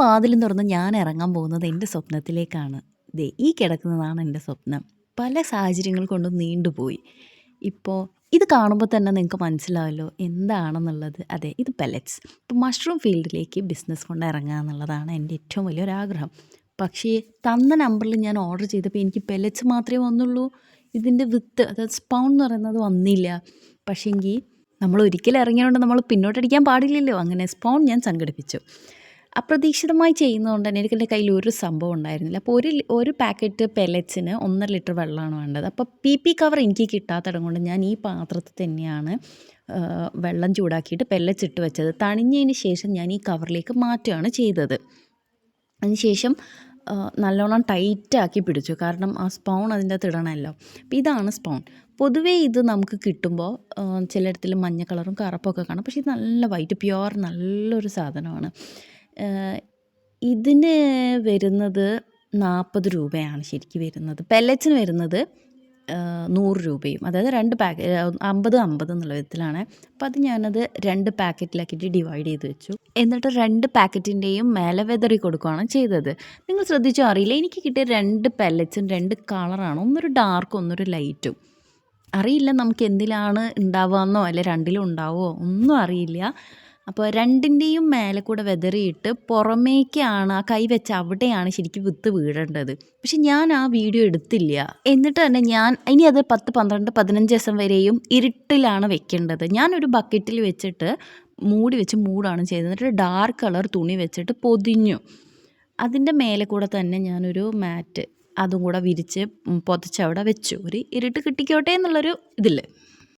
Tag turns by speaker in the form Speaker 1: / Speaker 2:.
Speaker 1: വാതിലും തുറന്ന് ഞാൻ ഇറങ്ങാൻ പോകുന്നത് എൻ്റെ സ്വപ്നത്തിലേക്കാണ്. ദേ ഈ കിടക്കുന്നതാണ് എൻ്റെ സ്വപ്നം. പല സാഹചര്യങ്ങൾ കൊണ്ടും നീണ്ടുപോയി. ഇപ്പോൾ ഇത് കാണുമ്പോൾ തന്നെ നിങ്ങൾക്ക് മനസ്സിലാവല്ലോ എന്താണെന്നുള്ളത്. അതെ, ഇത് പെല്ലറ്റ്സ്. ഇപ്പോൾ മഷ്റൂം ഫീൽഡിലേക്ക് ബിസിനസ് കൊണ്ട് ഇറങ്ങുക എന്നുള്ളതാണ് എൻ്റെ ഏറ്റവും വലിയൊരാഗ്രഹം. പക്ഷേ തന്ന നമ്പറിൽ ഞാൻ ഓർഡർ ചെയ്തപ്പോൾ എനിക്ക് പെല്ലറ്റ്സ് മാത്രമേ വന്നുള്ളൂ. ഇതിൻ്റെ വിത്ത്, അതായത് സ്പൗൺ എന്ന് പറയുന്നത് വന്നില്ല. പക്ഷേങ്കിൽ നമ്മൾ ഒരിക്കലും ഇറങ്ങിയതുകൊണ്ട് നമ്മൾ പിന്നോട്ടടിക്കാൻ പാടില്ലല്ലോ. അങ്ങനെ സ്പൗൺ ഞാൻ സംഘടിപ്പിച്ചു. അപ്രതീക്ഷിതമായി ചെയ്യുന്നതുകൊണ്ട് തന്നെ എനിക്ക് എൻ്റെ കയ്യിൽ ഒരു സംഭവം ഉണ്ടായിരുന്നില്ല. അപ്പോൾ ഒരു പാക്കറ്റ് പെല്ലറ്റ്സിന് 1.5 ലിറ്റർ വെള്ളമാണ് വേണ്ടത്. അപ്പോൾ PP കവർ എനിക്ക് കിട്ടാത്തിടം കൊണ്ട് ഞാൻ ഈ പാത്രത്തിൽ തന്നെയാണ് വെള്ളം ചൂടാക്കിയിട്ട് പെല്ലറ്റ്സ് ഇട്ട് വെച്ചത്. തണിഞ്ഞതിന് ശേഷം ഞാൻ ഈ കവറിലേക്ക് മാറ്റുകയാണ് ചെയ്തത്. അതിനുശേഷം നല്ലോണം ടൈറ്റാക്കി പിടിച്ചു. കാരണം ആ സ്പൗൺ അതിൻ്റെ അകത്ത് ഇടണമല്ലോ. അപ്പോൾ ഇതാണ് സ്പൗൺ. പൊതുവേ ഇത് നമുക്ക് കിട്ടുമ്പോൾ ചിലയിടത്തിൽ മഞ്ഞ കളറും കറുപ്പൊക്കെ കാണാം. പക്ഷേ ഇത് നല്ല വൈറ്റ് പ്യുവർ നല്ലൊരു സാധനമാണ്. ഇതിന് വരുന്നത് 40 രൂപയാണ് ശരിക്കും വരുന്നത്. പെല്ലറ്റ്സിന് വരുന്നത് 100 രൂപയും. അതായത് 2 പാക്കറ്റ് 50 എന്നുള്ള വിധത്തിലാണ്. അപ്പോൾ അത് ഞാനത് 2 പാക്കറ്റിലാക്കിയിട്ട് ഡിവൈഡ് ചെയ്ത് വെച്ചു. എന്നിട്ട് 2 പാക്കറ്റിൻ്റെയും മേലെ വെതറി കൊടുക്കുകയാണ് ചെയ്തത്. നിങ്ങൾ ശ്രദ്ധിച്ചോ അറിയില്ല, എനിക്ക് കിട്ടിയ 2 പെല്ലറ്റ്സും 2 കളറാണ്. ഒന്നൊരു ഡാർക്കും ഒന്നൊരു ലൈറ്റും. അറിയില്ല നമുക്ക് എന്തിലാണ് ഉണ്ടാവുകയെന്നോ അല്ലെ രണ്ടിലും ഉണ്ടാവുമോ ഒന്നും അറിയില്ല. അപ്പോൾ 2ൻ്റെയും മേലെ കൂടെ വെതറിയിട്ട് പുറമേക്കാണ് ആ കൈ വെച്ച അവിടെയാണ് ശരിക്കും വിത്ത് വീഴേണ്ടത്. പക്ഷെ ഞാൻ ആ വീഡിയോ എടുത്തില്ല. എന്നിട്ട് തന്നെ ഞാൻ ഇനി അത് 10, 12, 15 ദിവസം വരെയും ഇരുട്ടിലാണ് വെക്കേണ്ടത്. ഞാനൊരു ബക്കറ്റിൽ വെച്ചിട്ട് മൂടി വെച്ച് മൂടാണ് ചെയ്തത്. എന്നിട്ട് ഡാർക്ക് കളർ തുണി വെച്ചിട്ട് പൊതിഞ്ഞു. അതിൻ്റെ മേലെ കൂടെ തന്നെ ഞാനൊരു മാറ്റ് അതും കൂടെ വിരിച്ച് പുതച്ചവിടെ വെച്ചു. ഒരു ഇരുട്ട് കിട്ടിക്കോട്ടെ എന്നുള്ളൊരു ഇതിൽ.